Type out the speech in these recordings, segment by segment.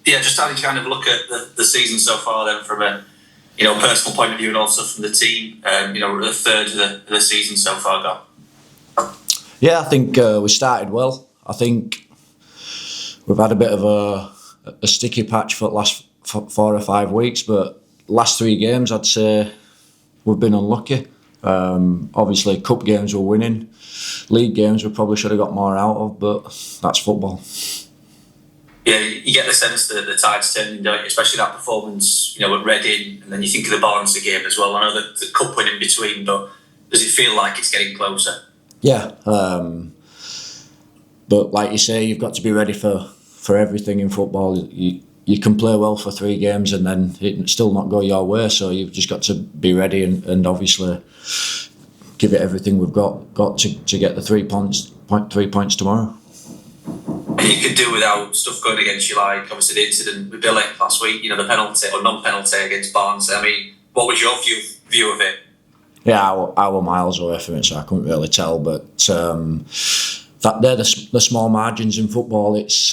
Yeah, just how do you kind of look at the season so far then from a personal point of view and also from the team? We're a third of the season so far gone. Yeah, I think we started well. I think we've had a bit of a sticky patch for the last 4 or 5 weeks, but last 3 games I'd say we've been unlucky. Obviously, cup games we're winning. League games we probably should have got more out of, but that's football. Yeah, you get the sense that the tide's turning, don't you? Especially that performance, at Reading, and then you think of the Barnsley game as well. I know the cup win in between, but does it feel like it's getting closer? Yeah, but like you say, you've got to be ready for everything in football. You can play well for 3 games and then it still not go your way, so you've just got to be ready and obviously give it everything we've got to get the 3 points tomorrow. And you could do without stuff going against you, like obviously the incident with Billy last week, the penalty or non-penalty against Barnsley. I mean, what was your view of it? Yeah, I were miles away from it, so I couldn't really tell. But that they're the small margins in football. It's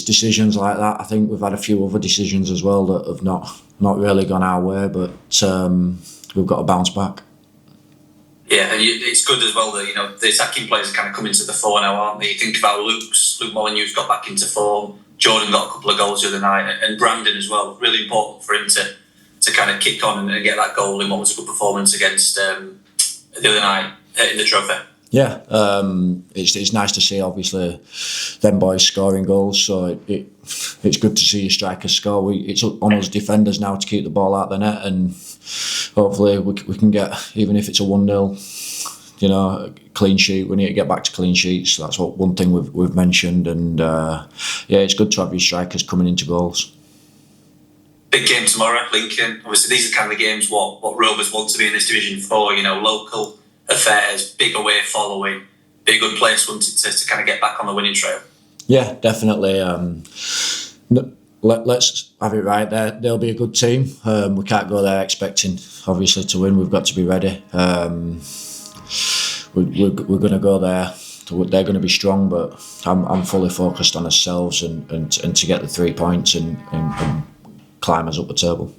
decisions like that. I think we've had a few other decisions as well that have not really gone our way, but we've got to bounce back. Yeah, and it's good as well that the attacking players are kind of coming to the fore now, aren't they? You think about Luke Molyneux's got back into form. Jordan got a couple of goals the other night, and Brandon as well. Really important for him to kind of kick on and get that goal in what was a good performance against the other night in the trophy. Yeah, it's nice to see obviously them boys scoring goals. So it's good to see your strikers score. It's on us defenders now to keep the ball out of the net, and hopefully we can get, even if it's a 1-0, clean sheet. We need to get back to clean sheets. That's one thing we've mentioned, and it's good to have your strikers coming into goals. Big game tomorrow, Lincoln. Obviously, these are kind of the games what Rovers want to be in this Division 4. Local affairs, big away following, be a good place wanted to kind of get back on the winning trail. Yeah, definitely. Let's have it right there. They'll be a good team. We can't go there expecting obviously to win. We've got to be ready. We're going to go there. They're going to be strong, but I'm fully focused on ourselves and to get the 3 points and climb us up the table.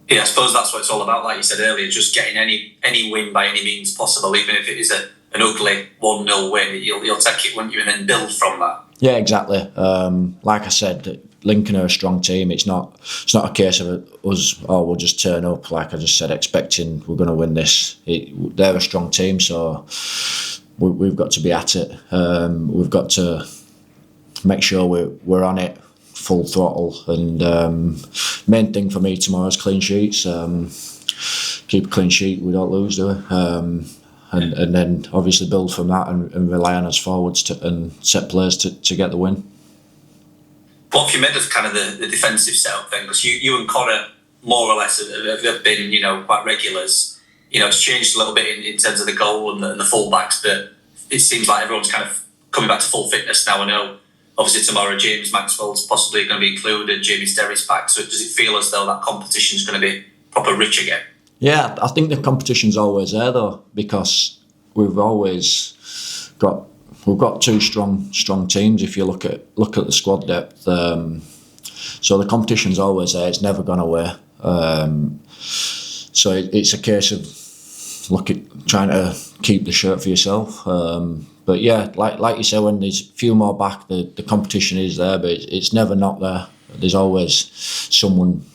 Yeah, I suppose that's what it's all about. Like you said earlier, just getting any win by any means possible, even if it is an ugly 1-0 win, you'll take it, won't you, and then build from that. Yeah, exactly. Like I said, Lincoln are a strong team. It's not a case of us, we'll just turn up, like I just said, expecting we're going to win this. They're a strong team, so we've got to be at it. We've got to make sure we're on it full throttle, and main thing for me tomorrow is clean sheets. Keep a clean sheet, we don't lose, do we? And then obviously build from that and rely on us forwards and set players to get the win. What have you made of kind of the defensive setup then? Because you and Connor more or less have been quite regulars. It's changed a little bit in terms of the goal and the full-backs, but it seems like everyone's kind of coming back to full fitness now. I know obviously tomorrow James Maxwell's possibly going to be included, Jamie Sterry's back, so does it feel as though that competition is going to be proper rich again? Yeah, I think the competition's always there though, because we've got 2 strong teams. If you look at the squad depth, so the competition's always there. It's never gone away. So it's a case of trying to keep the shirt for yourself. But yeah, like you say, when there's a few more back, the competition is there, but it's never not there. There's always someone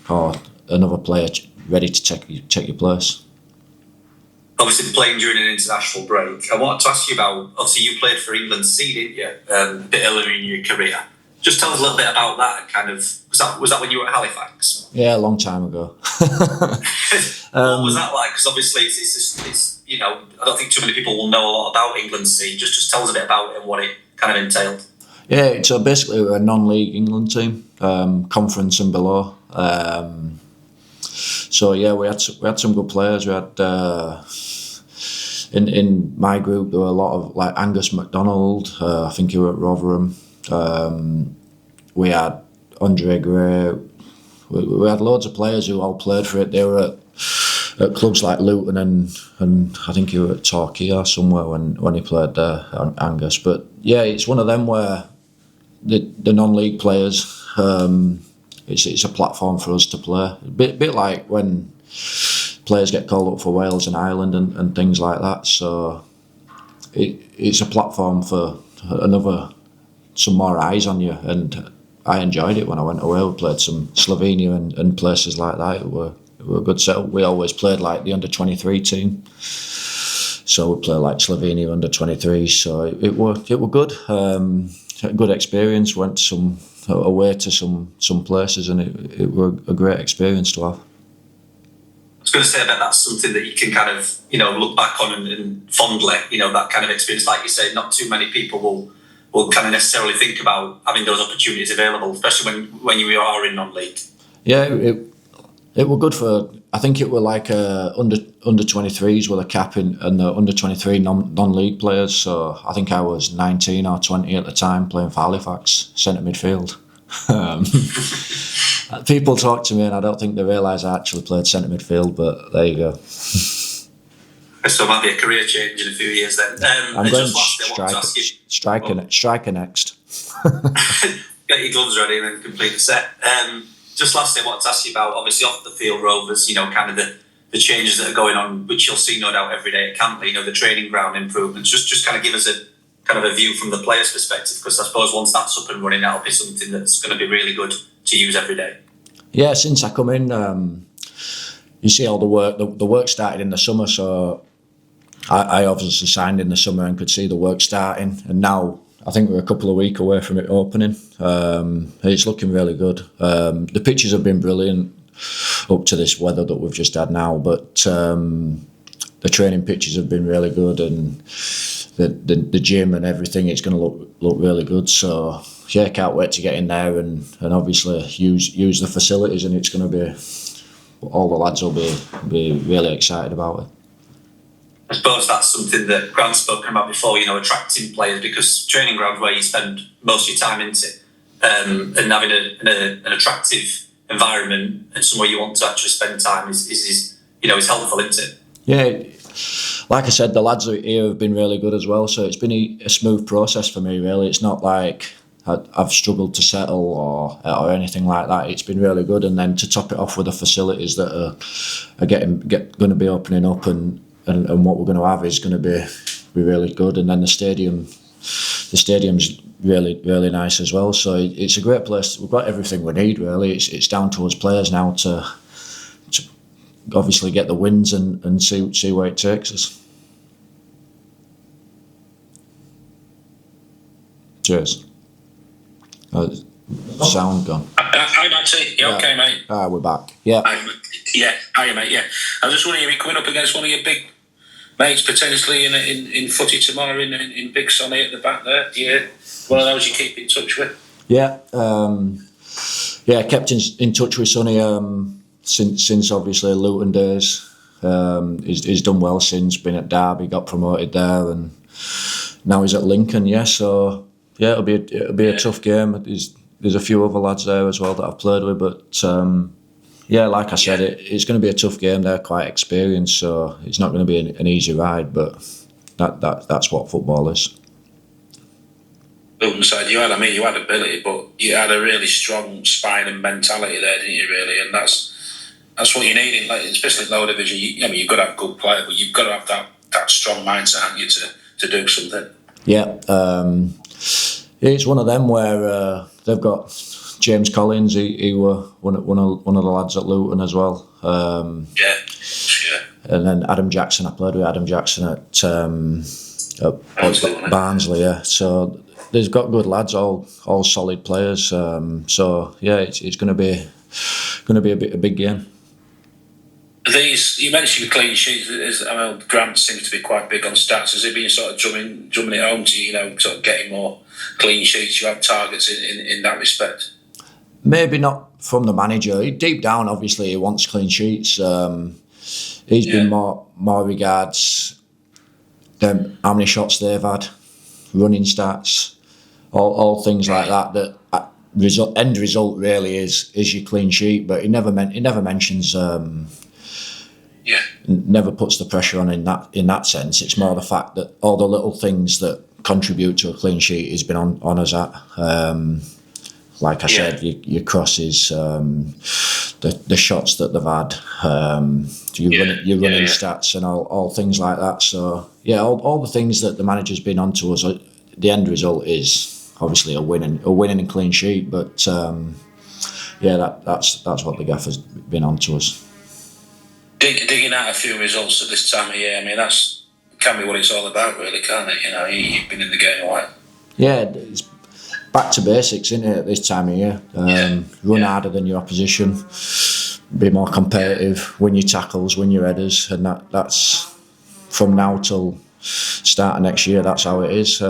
or another player ready to take your place. Obviously playing during an international break, I wanted to ask you about, obviously you played for England C, didn't you, a bit earlier in your career. Just tell us a little bit about that, kind of, was that when you were at Halifax? Yeah, a long time ago. What was that like? Because obviously it's I don't think too many people will know a lot about England C. Just tell us a bit about it and what it kind of entailed. Yeah, so basically we're a non-league England team, conference and below. So yeah, we had some good players. We had in my group there were a lot of like Angus MacDonald. I think he was at Rotherham. We had Andre Gray. We had loads of players who all played for it. They were at clubs like Luton and I think he was at Torquay or somewhere when he played there, Angus. But yeah, it's one of them where the non-league players. It's a platform for us to play. A bit like when players get called up for Wales and Ireland and things like that. So it's a platform for some more eyes on you, and I enjoyed it when I went away. We played some Slovenia and places like that. It were a good setup. We always played like the under-23 team, so we played like Slovenia under-23. So it were good. A good experience. Went away to some places, and it were a great experience to have. I was going to say that that's something that you can kind of, look back on and fondly, that kind of experience. Like you say, not too many people will kind of necessarily think about having those opportunities available, especially when you are in non-league. Yeah, it were good for. I think it were like under 23s with a cap in, and the under 23 non-league players. So I think I was 19 or 20 at the time playing for Halifax centre midfield. People talk to me and I don't think they realise I actually played centre midfield, but there you go. So it might be a career change in a few years then. I'm going striker next. Get your gloves ready and then complete the set. Just lastly, I wanted to ask you about, obviously off the field, Rovers, kind of the changes that are going on, which you'll see no doubt every day at camp, the training ground improvements. Just kind of give us a kind of a view from the player's perspective, because I suppose once that's up and running, that'll be something that's going to be really good to use every day. Yeah, since I come in, you see all the work. The work started in the summer, so I obviously signed in the summer and could see the work starting, and now I think we're a couple of weeks away from it opening. It's looking really good. The pitches have been brilliant up to this weather that we've just had now, but the training pitches have been really good, and the gym and everything, it's going to look really good. So yeah, can't wait to get in there and obviously use the facilities, and it's going to be, all the lads will be really excited about it. I suppose that's something that Grant's spoken about before, attracting players, because training grounds where you spend most of your time into, and having an attractive environment and somewhere you want to actually spend time is helpful, isn't it? Yeah, like I said, the lads here have been really good as well, so it's been a smooth process for me, really. It's not like I've struggled to settle or anything like that. It's been really good, and then to top it off with the facilities that are going to be opening up, and what we're going to have is going to be really good, and then the stadium's really, really nice as well. So it's a great place. We've got everything we need, really. It's down to us players now to obviously get the wins and see where it takes us. Cheers. Sound gone. Hi, Matty. You okay, mate? We're back. Yeah. Hiya, mate. Yeah. I was just wondering if you're coming up against one of your big mates potentially in footy tomorrow in Big Sonny at the back there. Yeah. One of those you keep in touch with? Yeah. Kept in touch with Sonny since obviously Luton days. He's done well since, been at Derby, got promoted there, and now he's at Lincoln. Yeah, so yeah, it'll be a tough game. There's a few other lads there as well that I've played with, but like I said, it's going to be a tough game. They're quite experienced, so it's not going to be an easy ride, but that's what football is. Luton side, you had ability, but you had a really strong spine and mentality there, didn't you? Really, and that's what you need, especially in lower division. You've got to have good players, but you've got to have that strong mindset, haven't you, to do something. Yeah, it's one of them where they've got James Collins. He were one of the lads at Luton as well. Yeah. And then Adam Jackson. I played with Adam Jackson at Barnsley. Yeah, so they've got good lads, all solid players. So yeah, it's going to be a big game. You mentioned clean sheets. Grant seems to be quite big on stats. Has he been sort of drumming it home to you, sort of getting more clean sheets? You have targets in that respect? Maybe not from the manager. Deep down, obviously, he wants clean sheets. He's been more regards them, how many shots they've had, running stats, all things like that. That end result really is your clean sheet, but he never mentions. Never puts the pressure on in that sense. It's more the fact that all the little things that contribute to a clean sheet he's been on us at. Like I said, your crosses, the shots that they've had, your running stats, and all things like that. So all the things that the manager's been on to us. The end result is obviously a winning and clean sheet. But that's what the gaffer's been on to us. Digging out a few results at this time of year. I mean, that's can be what it's all about, really, can't it? You know, you've been in the game a while. Yeah, it's back to basics, isn't it, at this time of year? Run harder than your opposition, be more competitive, win your tackles, win your headers, and that's from now till start of next year. That's how it is.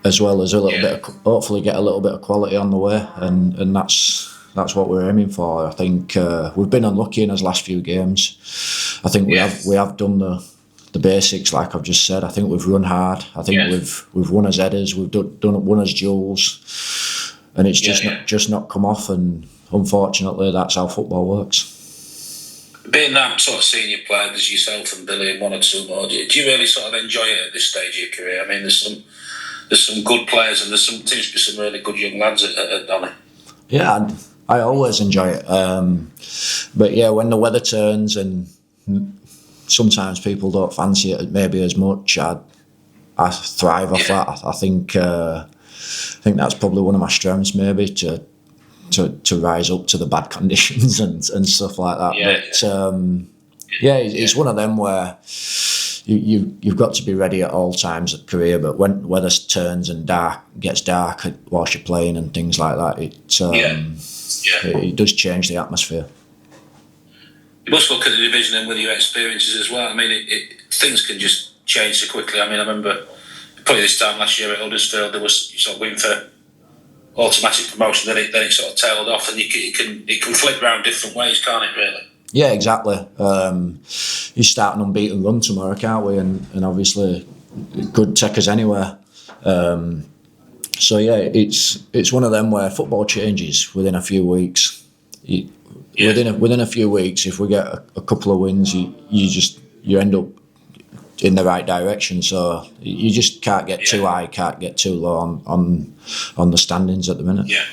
As well as a little bit, hopefully get a little bit of quality on the way, and that's what we're aiming for. I think we've been unlucky in his last few games. I think we have done the basics, like I've just said. I think we've run hard. I think we've won as headers. We've won as duels, and it's just not come off. And unfortunately, that's how football works. Being that sort of senior player as yourself and Billy and one or two more, do you really sort of enjoy it at this stage of your career? I mean, there's some good players, and there seems to be some really good young lads at Donny. Yeah, I always enjoy it. But when the weather turns and sometimes people don't fancy it maybe as much, I thrive off that. I think that's probably one of my strengths, maybe to rise up to the bad conditions and stuff like that. It's one of them where you've got to be ready at all times of career, but when weather turns and gets dark whilst you're playing and things like that, it does change the atmosphere. You must look at the division and with your experiences as well. I mean, things can just change so quickly. I mean, I remember probably this time last year at Huddersfield, there was sort of win for automatic promotion, then it sort of tailed off, and it can flip round different ways, can't it, really? Yeah, exactly. You start an unbeaten run tomorrow, can't we? And obviously, it could take us anywhere. It's one of them where football changes within a few weeks. Within a few weeks, if we get a couple of wins, you end up in the right direction. So you just can't get too high, can't get too low on the standings at the minute. Yeah.